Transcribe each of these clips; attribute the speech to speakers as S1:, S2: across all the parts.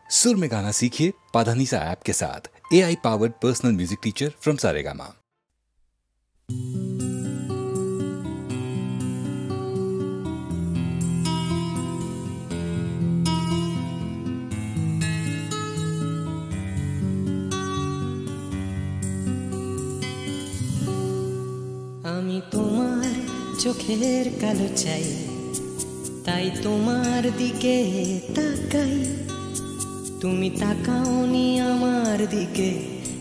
S1: सुर में गाना सीखिए पाधानीसा ऐप के साथ। AI powered personal music teacher from Saregama.
S2: আমি তোমার চোখের কালো চাই, তাই তোমার দিকে তাকাই। তুমি তাকাওনি আমার দিকে,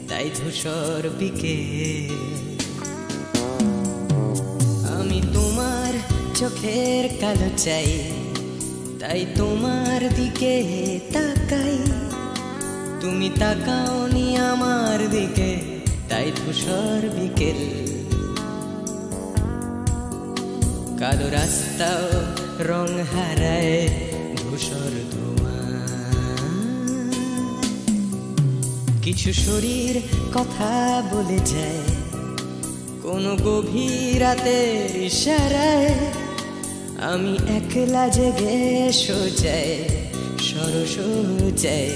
S2: তাই ধূসর বিকেল। আমি তোমার চোখের কালো চাই, তাই তোমার দিকে তাকাই। তুমি তাকাওনি আমার দিকে, তাই ধূসর বিকেল। কালো রাস্তাও রং হারায় ধূসর ধোঁয়া। কিছু শরীর কথা বলে যায় কোনো গভীর রাতের ইশারায়। আমি একলা জেগে সোজায় সরসোজায়।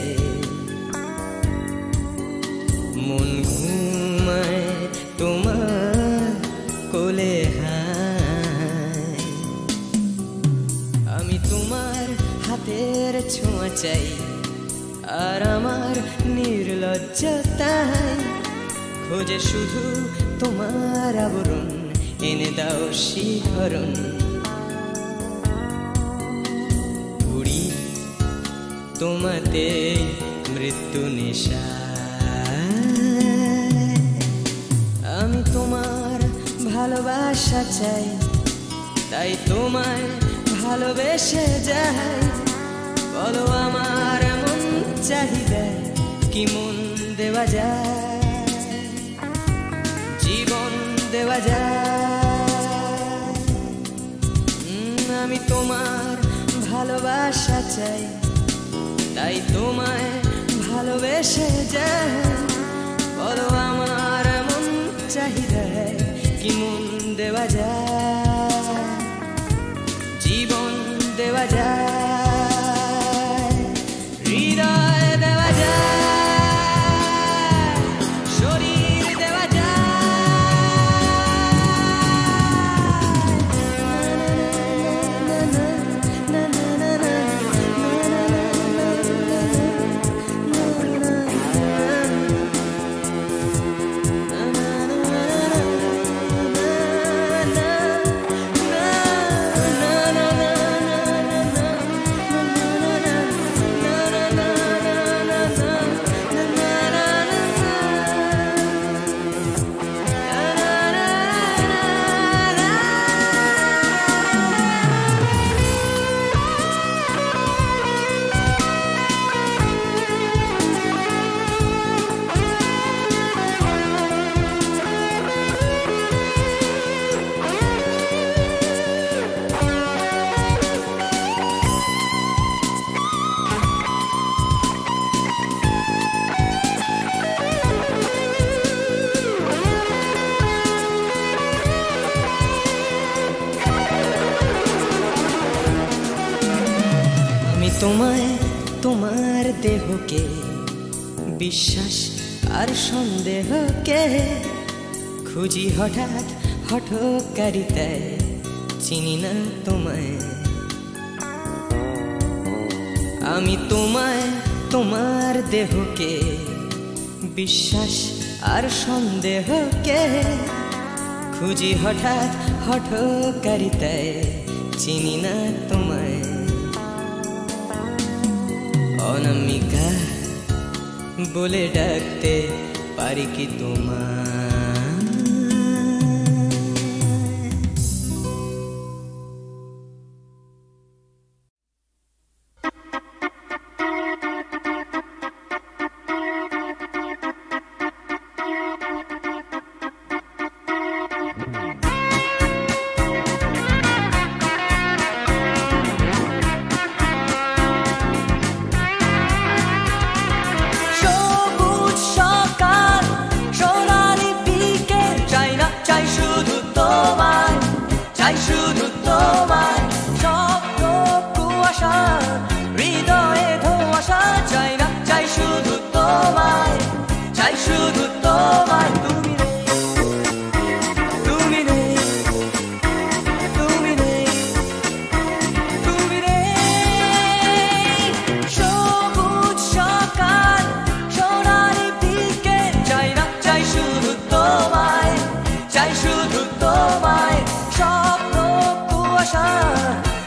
S2: মন ঘুমায় তোমার কোলে হায়। আমি তোমার হাতের ছোঁয়া চাই, আর আমার নির্লজ্জতায় খোঁজে শুধু তোমার আবরণ। এনে দাও শিহরণ। উড়ি তোমাতে মৃত্যু নেশা। আমি তোমার ভালোবাসা চাই, তাই তোমায় ভালোবেসে যাই। বলো আমার মন চাহিদা কি মন দেওয়া যায়, জীবন দেওয়া যায়। আমি তোমার ভালোবাসা চাই, তাই তোমায় ভালোবেসে যাই। বলো আমার মন চাহিদা কি মন দেওয়া যায়, জীবন দেওয়া যায়, হৃদয় দেওয়া যায়, শরীর দেওয়া তোমায় তোমার দেহকে বিশ্বাস আর সন্দেহকে খুঁজি হঠাৎ হঠকারিতায়। চিনি না তোমায় আমি, তোমায় তোমার দেহকে বিশ্বাস আর সন্দেহকে খুঁজি হঠাৎ হঠকারিতায়। চিনি না তোমায় অনামিকা বলে ডাকতে পারি কি তোমায়? China শুধু তোমায় তুমি নেই তুমি নেই তুমি নেই তুমি নেই সবুজ সকাল সোনালি বিকেল চাই না চাই শুধু তোমায় চাই শুধু তোমায় স্বপ্ন কুয়াশা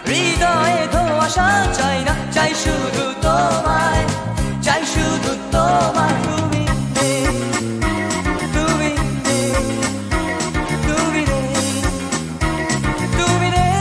S2: হৃদয়ে ধোঁয়াশা চাই না চাই শুধু তোমায় চাই শুধু তোমায় তুমি নেই তুমি নেই তুমি নেই তুমি নেই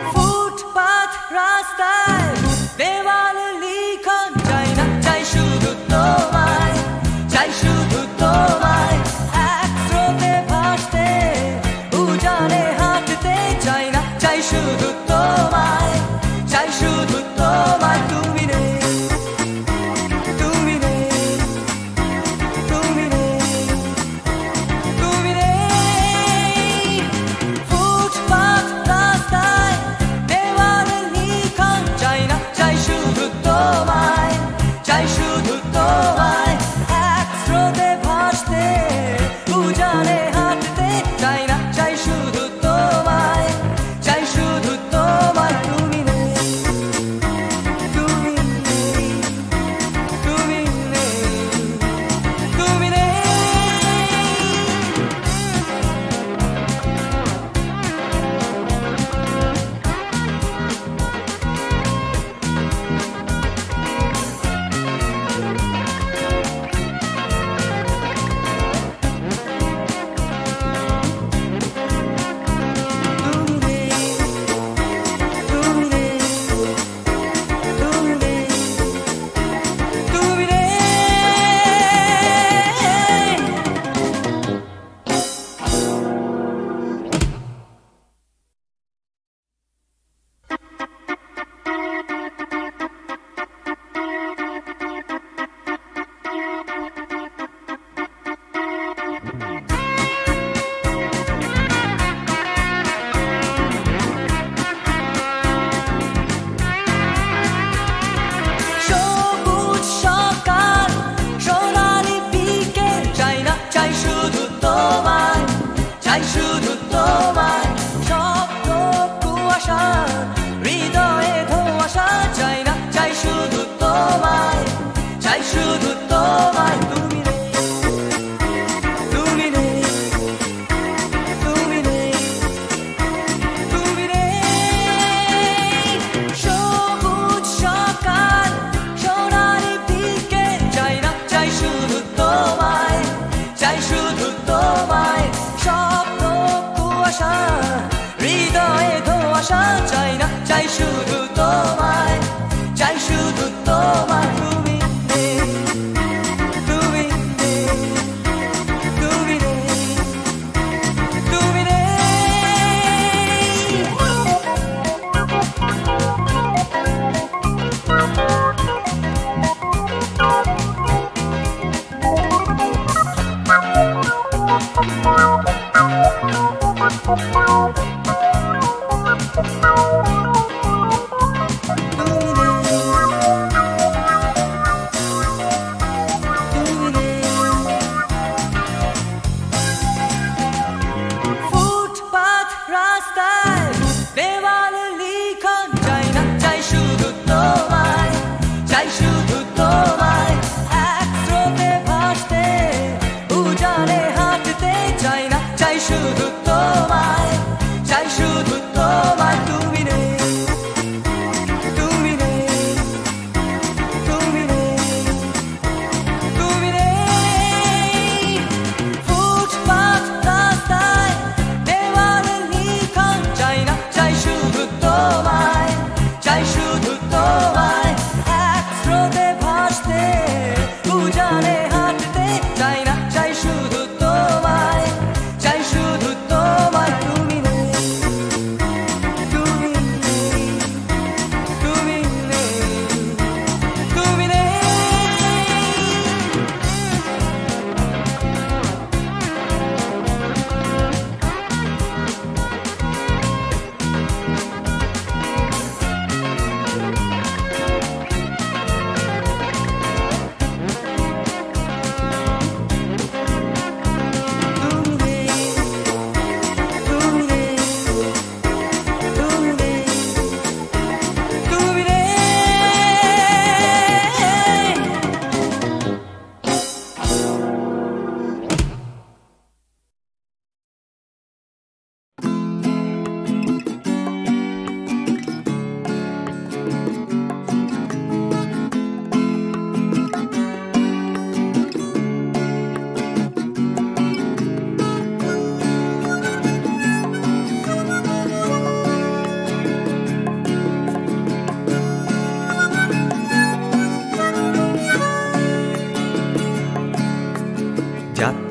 S2: ফুটপাত রাস্তায় দেওয়ালে লিখন চাই না চাই শুধু তোমায় চাই শুধু তোমায় এক স্রোতে ভাসতে উজানে হাঁটতে চাই না চাই শুধু তোমায় চাই শুধু তোমায় তুমি নেই তুমি নেই তুমি নেই তুমি নেই ফুটপাত রাস্তায় দেওয়ালে লিখন চাই না চাই শুধু তোমায় চাই শুধু তোমায় এক স্রোতে ভাসতে উজানে হাঁটতে চাই না চাই শুধু তোমায় চাই শুধু তোমায় তুমি নেই তুমি নেই তুমি নেই তুমি নেই সবুজ সকাল সোনালি বিকেল চাই না চাই শুধু তোমায় চাই শুধু তোমায় স্বপ্ন কুয়াশা হৃদয়ে ধোঁয়াশা চাই না চাই শুধু তোমায় চাই শুধু তোমায় তুমি নেই তুমি নেই তুমি নেই তুমি নেই সবুজ সকাল সোনালি বিকেল চাই না চাই শুধু তোমায় চাই শুধু তোমায় স্বপ্ন কুয়াশা হৃদয়ে ধোঁয়াশা চাই না চাই শুধু তোমায় চাই শুধু তোমায় তুমি নেই তুমি নেই তুমি নেই তুমি নেই তুমি নেই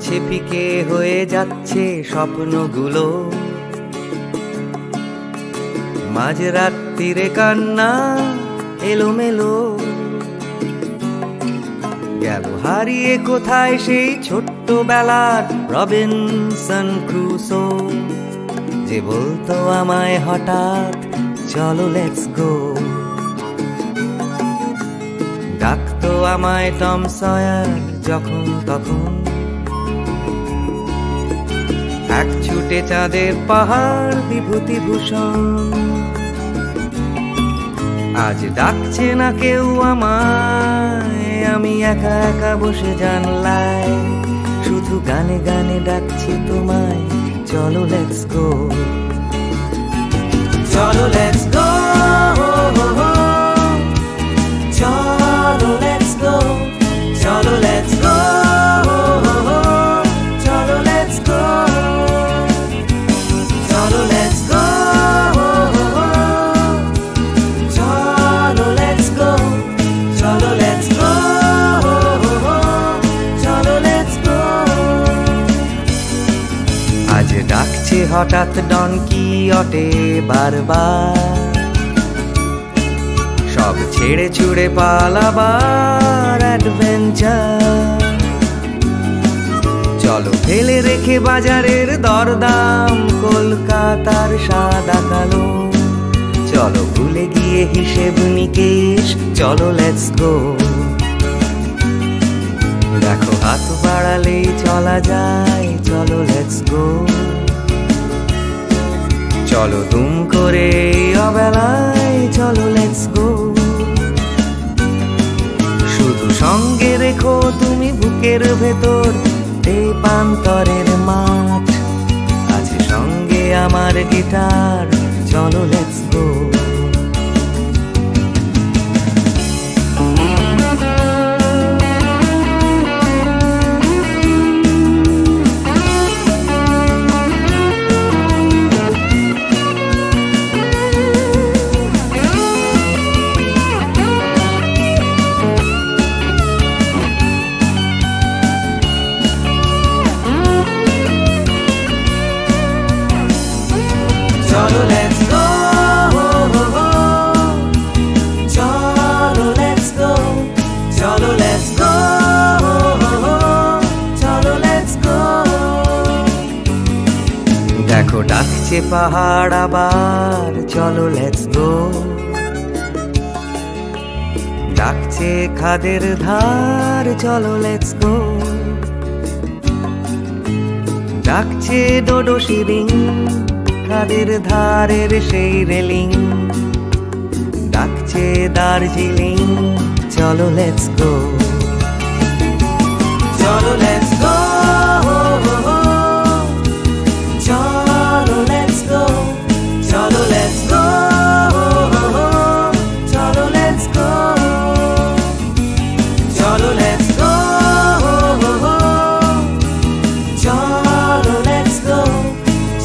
S3: যাচ্ছে ফিকে হয়ে যাচ্ছে স্বপ্নগুলো, মাঝরাত্রিরে কান্না এলোমেলো, গেল হারিয়ে কোথায় সেই ছোট্টবেলার রবিনসন ক্রুসো, যে বলতো আমায় হঠাৎ চলো লেটস গো। ডাকতো আমায় টম সয়ার যখন তখন, এক ছুটে চাঁদের পাহাড় বিভূতিভূষণ। আজ ডাকছে না কেউ আমায়, আমি একা একা বসে জানলায়, শুধু গানে গানে ডাকছি তোমায় চলো লেটস গো। চলো লেটস গো, চলো লেটস গো, চলো লেটস গো, চলো লেটস গো, চলো লেটস গো, চলো লেটস গো, চলো লেটস গো, চলো লেটস গো। আজ ডাকছে হঠাৎ ডন কিহটে বারবার, সব ছেড়ে ছুড়ে পালাবার অ্যাডভেঞ্চার। চলো ফেলে রেখে বাজারের দরদাম, কলকাতার সাদা কালো, চলো ভুলে গিয়ে হিসেব নিকেশ, চলো লেটস গো। দেখো হাত বাড়ালেই চলা যায়, চলো লেটস গো। চলো দুম করে অবেলায়, চলো লেটস গো। শুধু সঙ্গে রেখো তুমি বুকের ভেতর দেবান্তরের মাঠ, আছে সঙ্গে আমার গিটার, চলো let's go. Cholo let's go, cholo let's go, cholo let's go, cholo let's go। দেখো ডাকছে পাহাড় আবার, চলো লেটস গো। ডাকছে খাদের ধার, চলো লেটস গো। ডাকছে ডোডো শিরিং, খাদের ধারের সেই রেলিং, ডাকছে দার্জিলিং, চলো লেটস গো। চলো লেটস গো, চলো লেটস গো, চলো লেটস গো, চলো লেটস গো, চলো লেটস গো, চলো let's go,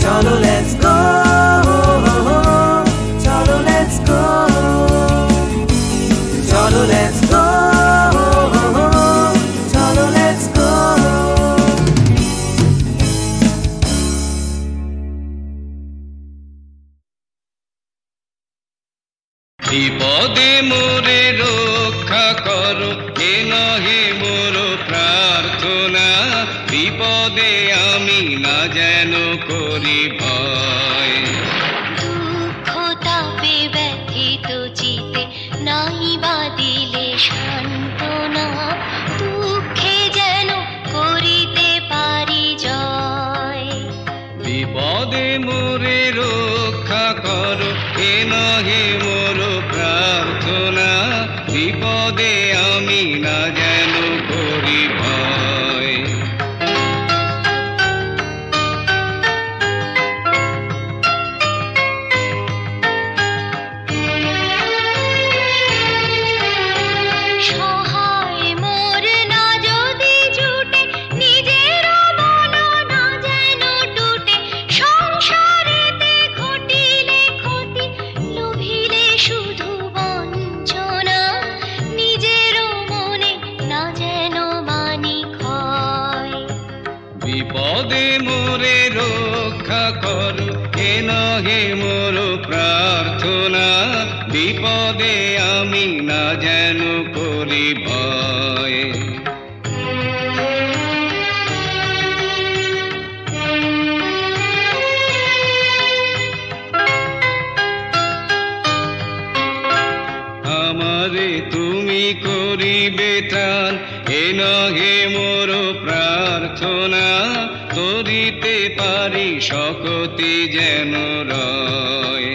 S3: cholo let's go, cholo let's go, cholo let's go, cholo let's go।
S4: বিপদে মোরে রক্ষা করো, এ নহে মোর প্রার্থনা, বিপদে আমি না যেন করি ভয়।
S5: দুঃখ তাপে ব্যথিত চিতে নাই বা দিলে সান্ত্বনা, দুঃখে যেন করিতে পারি জয়।
S4: বিপদে মোরে রক্ষা করো, এ নহে মোর প্রার্থনা, বিপদে আমি না যেন করি ভয়।
S5: সহায় মোর না যদি জুটে, নিজের মন না যেন টুটে, সংসারেতে ঘটিলে ক্ষতি, লোভিলে শুধু বঞ্চনা, নিজের মনে
S4: বিপদে মোরে রক্ষা করো এ নহে মোর প্রার্থনা বিপদে আমি না যেন করি ভয় আমারে তুমি করিবে ত্রাণ এ নহে মোর প্রার্থনা করিতে পারি শকতি যেন রয়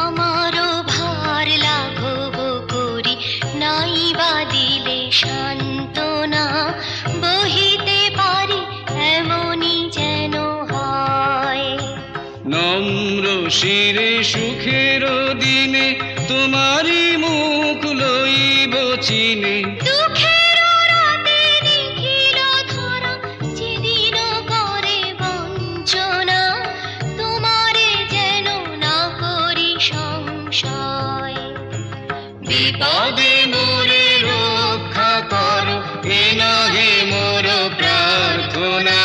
S5: আমারও ভার লাঘব করি নাই বা দিলে সান্ত্বনা বহিতে পারি এমনই যেন হয়
S4: নম্র শিরে সুখের দিনে তোমারি মুখ লইব চিনে
S5: দুঃখের রাতে নিখিল ধরা যেদিন করে বঞ্চনা তোমারে যেন না করি সংশয়
S4: বিপদে মোরে রক্ষা করো এ নহে মোর প্রার্থনা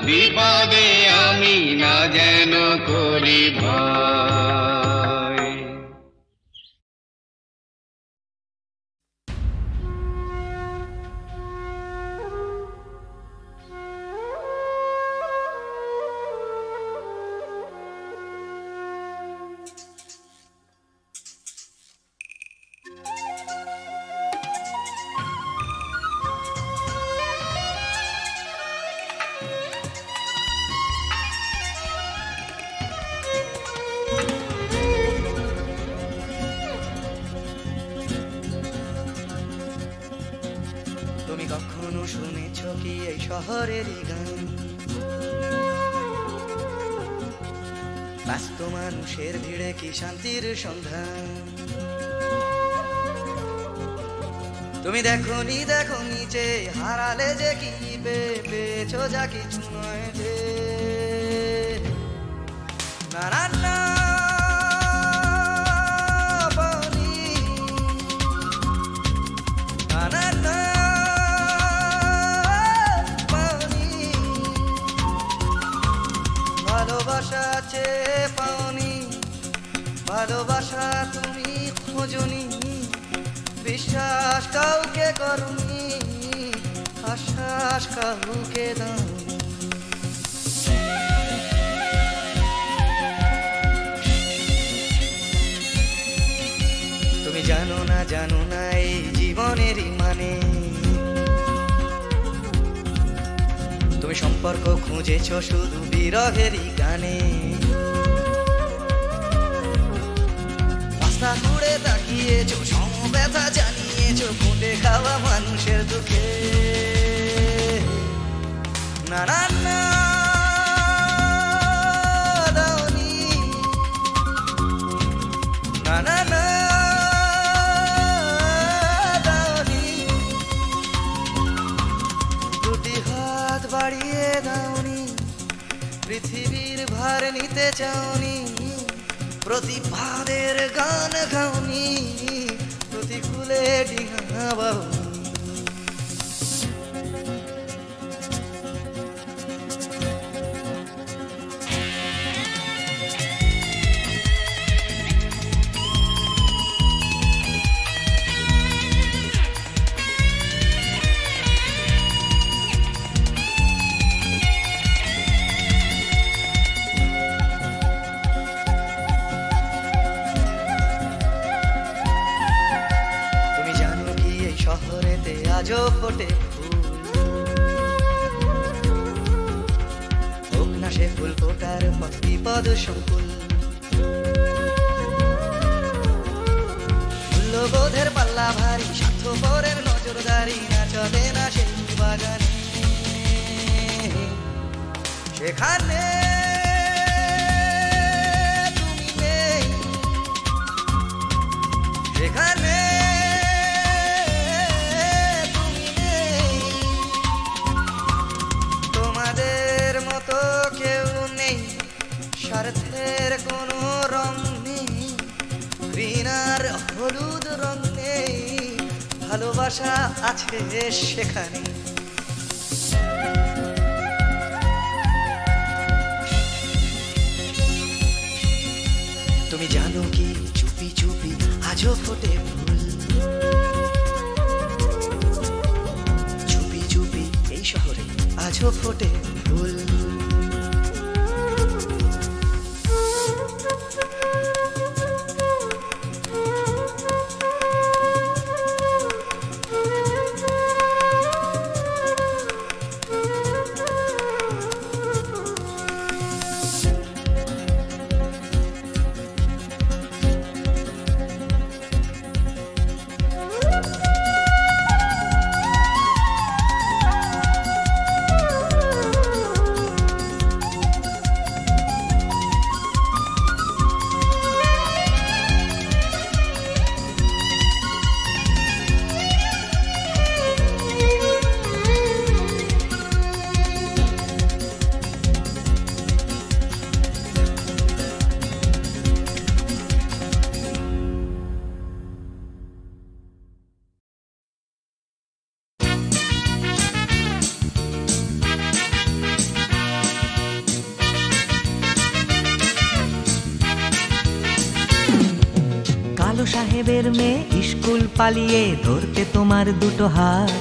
S4: বিপদে আমি না যেন করি ভয়
S3: তুমি কখনো শুনেছ কি এই শহরেরই গান ব্যস্ত মানুষের ভিড়ে কি শান্তির সন্ধান তুমি দেখোনি যে হারালে যে কি পেয়েছো যা কিছু নয় যে না না না পাওনি না না না পাওনি ভালোবাসা চেয়ে পাওনি ভালোবাসা তুমি খোঁজনি বিশ্বাস কাউকে করনি আশ্বাস কাউকে দাওনি তুমি জানো না এই জীবনেরই মানে তুমি সম্পর্ক খুঁজেছো শুধু বিরহেরই গানে রাস্তা ঘুরে তাকিয়েছো সমব্যথা জানিয়েছো ফুটে খাওয়া মানুষের দুঃখে না না না দাওনি না না না দাওনি দুটি হাত বাড়িয়ে দাওনি পৃথিবীর ভার নিতে চাওনি প্রতিবাদের গান গাওনি প্রতিকূলে ডিঙা বাউনি আজও ফোটে হোক না সে ফুল ফোটার পথ বিপদ সংকুল মূল্যবোধের পাল্লা ভারী স্বার্থপরের নজরদারি না চলে না সেই বাগানে সেখানে তুমি নেই সেখানে স্বার্থের কোনো রং নেই ঘৃণার হলুদ রং নেই ভালোবাসা আছে সেখানে তুমি জানো কি চুপি চুপি আজও ফোটে ফুল, চুপি চুপি এই শহরে আজও ফোটে ফুল। সাহেবের মেয়ে স্কুল পালিয়ে ধরতে তোমার দুটো হাত,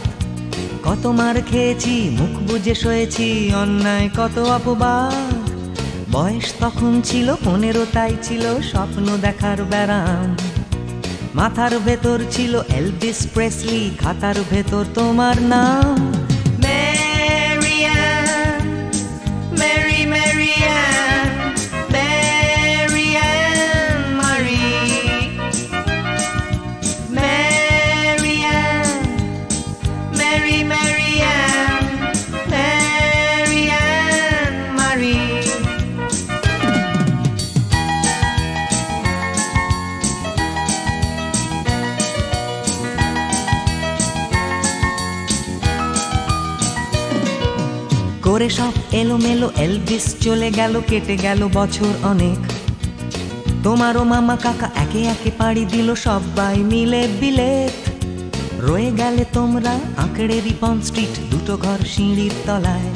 S3: কত মার খেয়েছি মুখ বুজে সয়েছি অন্যায় কত অপবাদ। বয়স তখন ছিল 15, তাই ছিল স্বপ্ন দেখার ব্যারাম। মাথার ভেতর ছিল এলভিস প্রেসলি, খাতার ভেতর তোমার নাম। ম্যারিয়ান, মেরি ম্যারিয়ান, ম্যারিয়ান মারি, ম্যারিয়ান, মেরি ম্যারিয়ান, ম্যারিয়ান মারি। করে সব এলোমেলো এলভিস চলে গেল, কেটে গেল বছর অনেক। তোমারও মামা কাকা একে একে পাড়ি দিল সবাই মিলে বিলেত। রয়ে গেলে তোমরা আঁকড়ে রিপন স্ট্রিট, দুটো ঘর সিঁড়ির তলায়।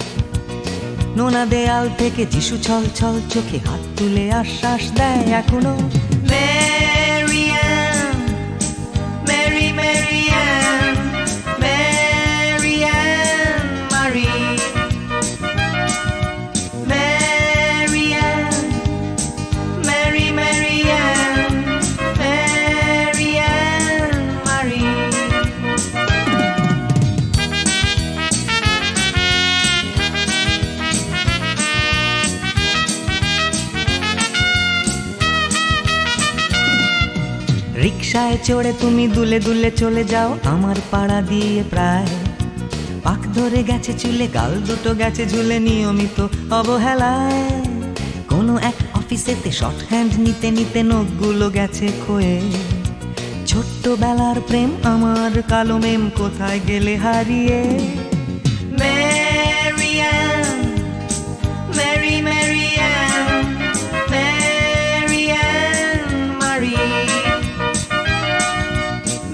S3: নোনা দেয়াল থেকে যিশু ছল ছল চোখে হাত তুলে আশ্বাস দেয় এখনো। ম্যারিয়ান, মেরি ম্যারিয়ান, ম্যারিয়ান মারি, ম্যারিয়ান, মেরি ম্যারিয়ান, ম্যারিয়ান মারি। রিকশায় চড়ে তুমি দুলে দুলে চলে যাও আমার পাড়া দিয়ে প্রায়। পাক ধরে গেছে চুলে, গাল দুটো গেছে ঝুলে নিয়মিত অবহেলায়। কোনো এক অফিসেতে শর্ট হ্যান্ড নিতে নিতে নখগুলো গেছে ক্ষয়ে। ছোট্টবেলার প্রেম আমার কালো মেম কোথায় গেলে হারিয়ে। ম্যারিয়ান, মেরি ম্যারিয়ান, ম্যারিয়ান মারি,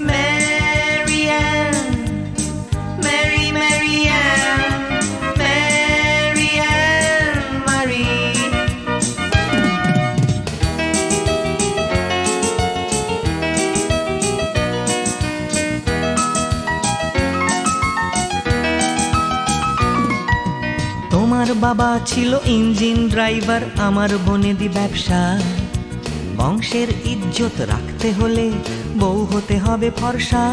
S3: ম্যারিয়ান, মেরি ম্যারিয়ান, ম্যারিয়ান মারি। তোমার বাবা ছিল ইঞ্জিন ড্রাইভার, আমার বনেদি ব্যবসা। বংশের ইজ্জত রাখতে হলে বউ হতে হবে ফর্সা।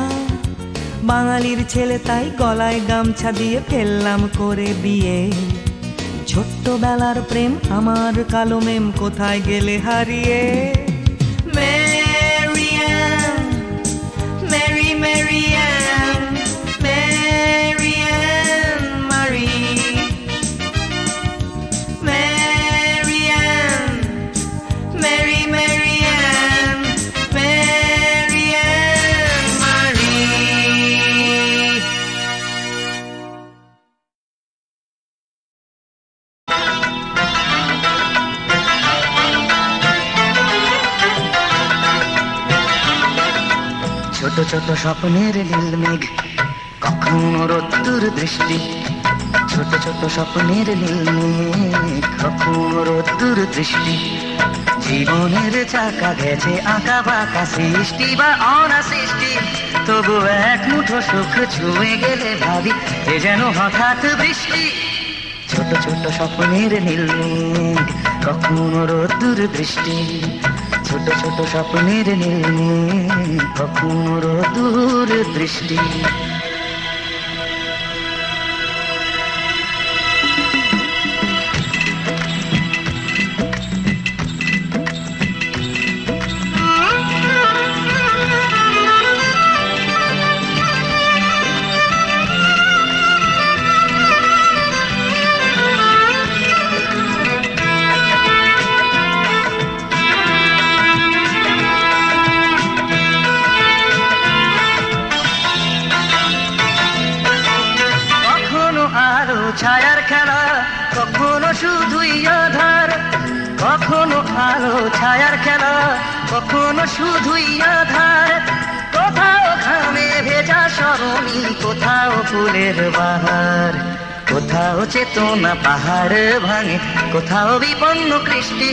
S3: বাঙালির ছেলে তাই গলায় গামছা দিয়ে ফেললাম করে বিয়ে। ছোট্টবেলার প্রেম আমার কালো মেম কোথায় গেলে হারিয়ে। ম্যারিয়ান, মেরি ম্যারিয়ান, ম্যারিয়ান মারি, ম্যারিয়ান, মেরি ম্যারিয়ান, ম্যারিয়ান মারি। ছোট ছোট স্বপ্নের নীল মেঘ, কখনো রোদ্দুর দৃষ্টি। ছোট ছোট স্বপ্নের নীল মেঘ, কখনো রোদ্দুর দৃষ্টি। জীবনের চাকা গেছে আঁকা বাঁকা, সৃষ্টি বা অনাসৃষ্টি, তবু এক মুঠো সুখ ছুঁয়ে গেলে ভাবি এ যেন হঠাৎ বৃষ্টি। ছোট ছোট স্বপ্নের নীলমেঘ, কখনো রোদ্দুর বৃষ্টি, ছোট ছোট স্বপ্নের নীলমেঘ, কখনো রোদ্দুর বৃষ্টি। ছায়ার খেলা, কখনো শুধুই আধার, কখনো আলো ছায়ার খেলা, কখনো শুধুই আধার, কোথাও ঘামে ভেজা সরণি, কোথাও ফুলের বাহার, কোথাও চেতনা পাহাড় ভাঙে, কোথাও বিপন্ন কৃষ্টি,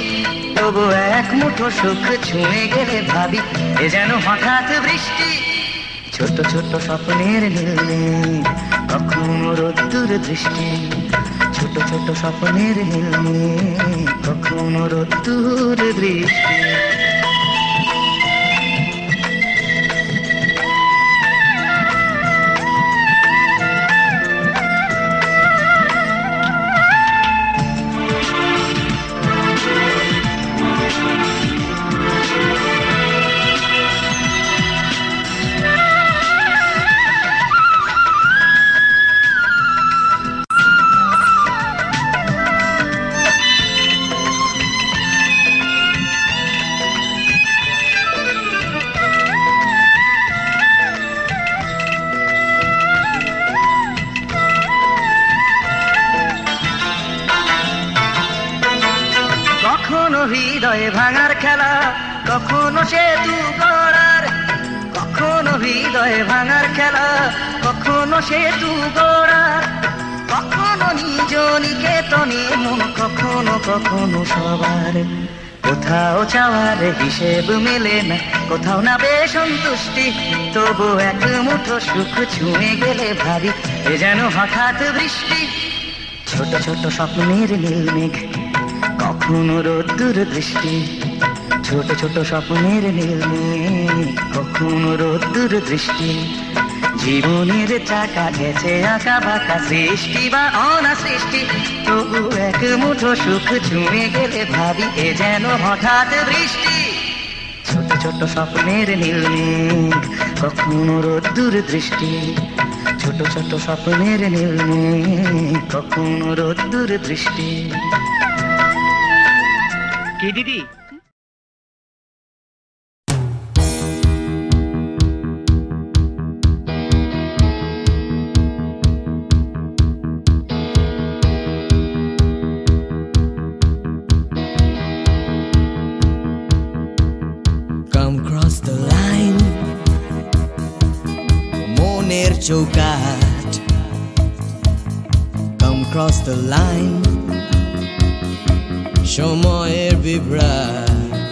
S3: তবু এক মুঠো সুখ ছুঁয়ে গেলে ভাবি এ যেন হঠাৎ বৃষ্টি। ছোট ছোট স্বপ্নের নীলমেঘ, কখনো রোদ্দুর দৃষ্টি, ছোট ছোট স্বপ্নের নীলমেঘ, কখনো রোদ্দুর দৃষ্টি। হৃদয়ে ভাঙার খেলা, কখনো সেতু গড়ার, কখনো হৃদয়ে ভাঙার খেলা, কখনো সেতু গড়ার, কখনো নিজ নিকেতনে মন, কখনো কখনো সবার, কোথাও চাওয়ার হিসেব মেলে না, কোথাও না বেসন্তুষ্টি, তবু এক মুঠো সুখ ছুঁয়ে গেলে ভাবি এ যেন হঠাৎ বৃষ্টি। ছোট ছোট স্বপ্নের নীলমেঘ, কখনো রোদ্দুর দৃষ্টি, ছোট ছোট স্বপ্নের নীলমেঘ, কখনো রোদ্দুর দৃষ্টি, জীবনের চাকা গেছে আঁকা বাঁকা, সৃষ্টি বা অনাসৃষ্টি, তবু এক মুঠো সুখ ছুঁয়ে গেলে ভাবি এ যেন হঠাৎ বৃষ্টি। ছোট ছোট স্বপ্নের নীলমেঘ, কখনো রোদ্দুর দৃষ্টি, ছোট ছোট স্বপ্নের নীলমেঘ, কখনো রোদ্দুর দৃষ্টি। কি দিদি?
S6: Come cross the line, মনের চৌকাঠ, come cross the line, সময়ের বিভ্রাট,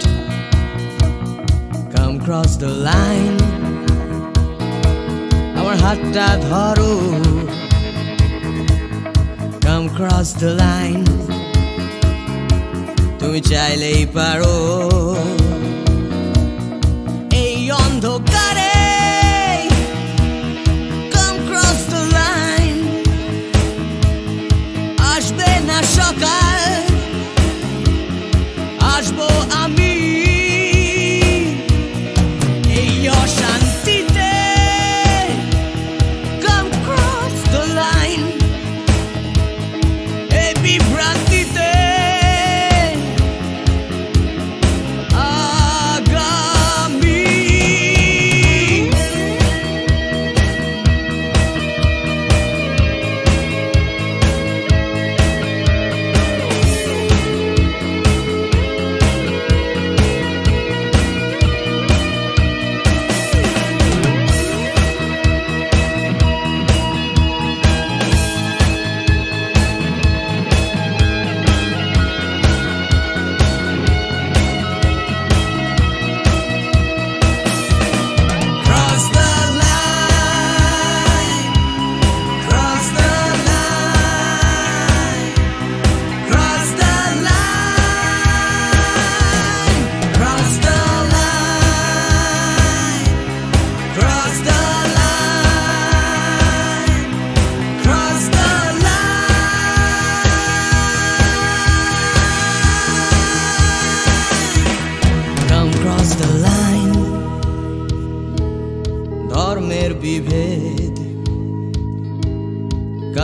S6: come cross the line, আমার হাতটা ধরো, come cross the line, তুমি চাইলেই পারো, এই অন্ধকারে come cross the line, আসবে না সকাল, আসবো আমি এই অশান্তিতে, come cross the line, এই বিভ্রান্তিতে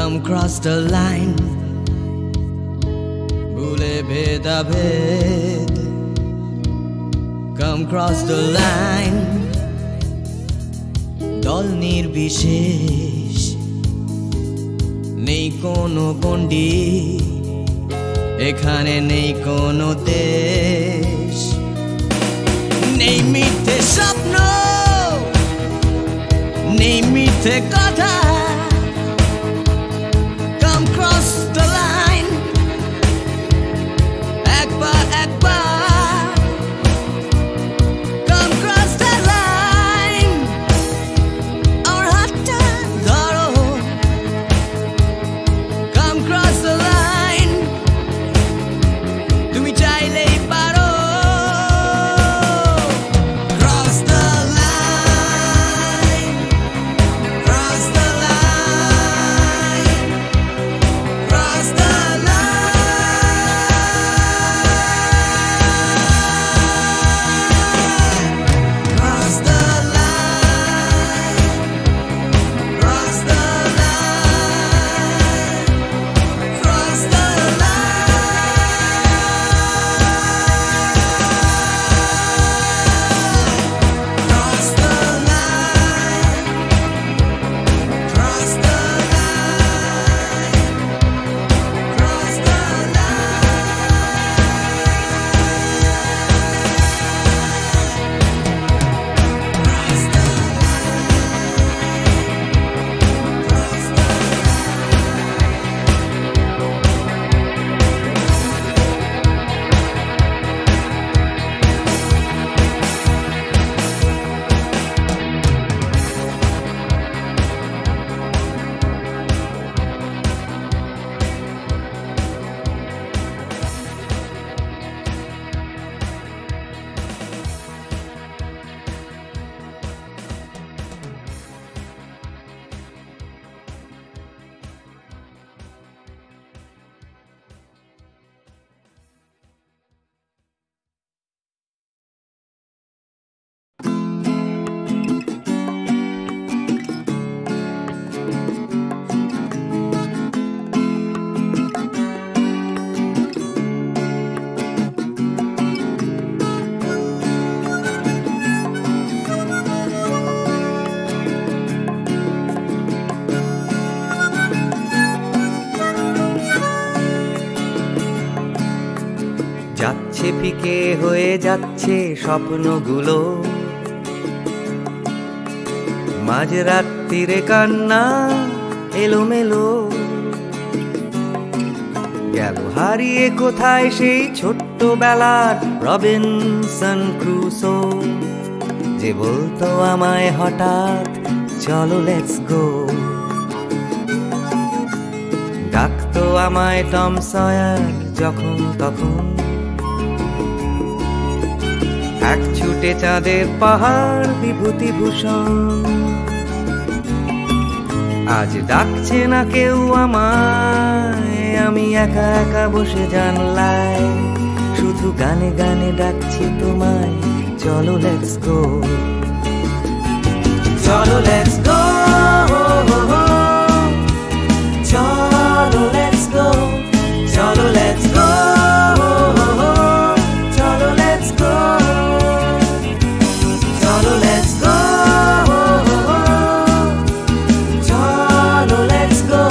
S6: Come cross the line, ভুলে ভেদাভেদ। Come cross the line, দল নির্বিশেষ, নেই কোনো গণ্ডি, এখানে নেই কোনো দেশ, নেই মিথ্যে স্বপ্ন, নেই মিথ্যে কথা। Come cross the line, একবার একবার। Come cross the line, আমার হাতটা ধরো। Come cross the line, তুমি চাইলেই পারো। Cross the line, cross the line, cross the line, cross the line, cross the line, cross the যাচ্ছে ফিকে হয়ে যাচ্ছে স্বপ্নগুলো, মাঝরাত্রিরে কান্না এলোমেলো, গেল হারিয়ে কোথায় সেই ছোট্টবেলার রবিনসন ক্রুসো, যে বলতো আমায় হঠাৎ চলো লেটস গো। ডাকতো আমায় টম সয়ার যখন তখন, এক ছুটে চাঁদের পাহাড় বিভূতিভূষণ। আজ ডাকছে না কেউ আমায়, আমি একা একা বসে জানলায়, শুধু গানে গানে ডাকছি তোমায়, চলো লেটস গো, চলো লেটস গো, চলো লেটস গো, চলো লেটস গো, চলো লেটস গো, চলো লেটস গো, চলো লেটস গো,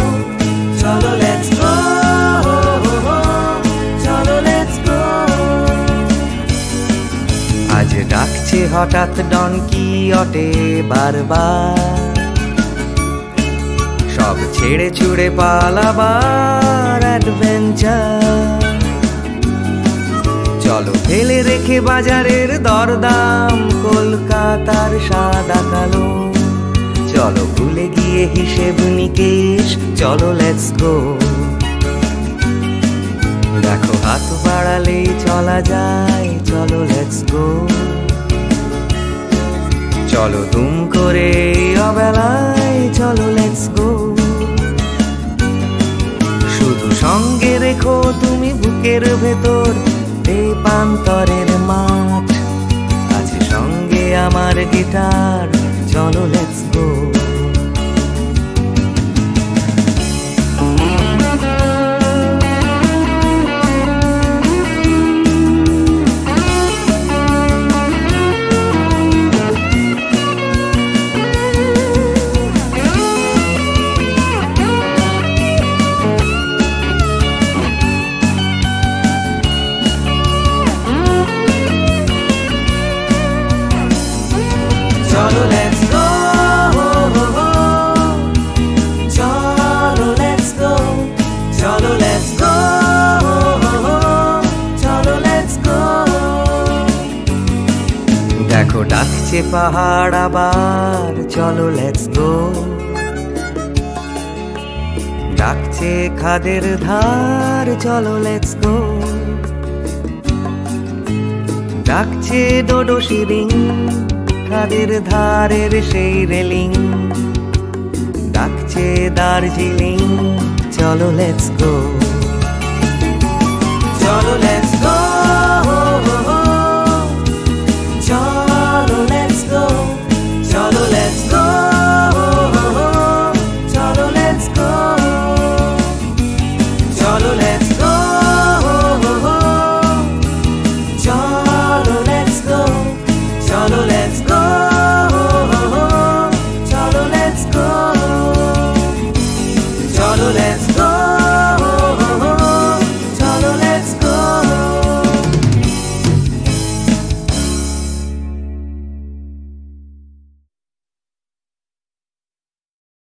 S6: চলো লেটস গো, চলো লেটস গো। আজ ডাকছে হঠাৎ ডন কিহটে বারবার, সব ছেড়ে ছুড়ে পালাবার অ্যাডভেঞ্চার। চলো ফেলে রেখে বাজারের দরদাম, কলকাতার সাদা কালো, চলো ভুলে গিয়ে হিসেব নিকেশ, চলো লেটস গো। দেখো হাত বাড়ালেই চলা যায়, চলো লেটস গো, চলো দুম করে অবেলায়, চলো লেটস গো। শুধু সঙ্গে রেখো তুমি বুকের ভেতর দেবান্তরের মাঠ, আছে সঙ্গে আমার গিটার, চলো লেটস গো।
S3: দেখো ডাকছে পাহাড় আবার, চলো লেটস গো। ডাকছে খাদের ধার, চলো লেটস গো। ডাকছে ডোডো শিরিং, খাদের ধারের সেই রেলিং। ডাকছে দার্জিলিং, চলো লেটস গো।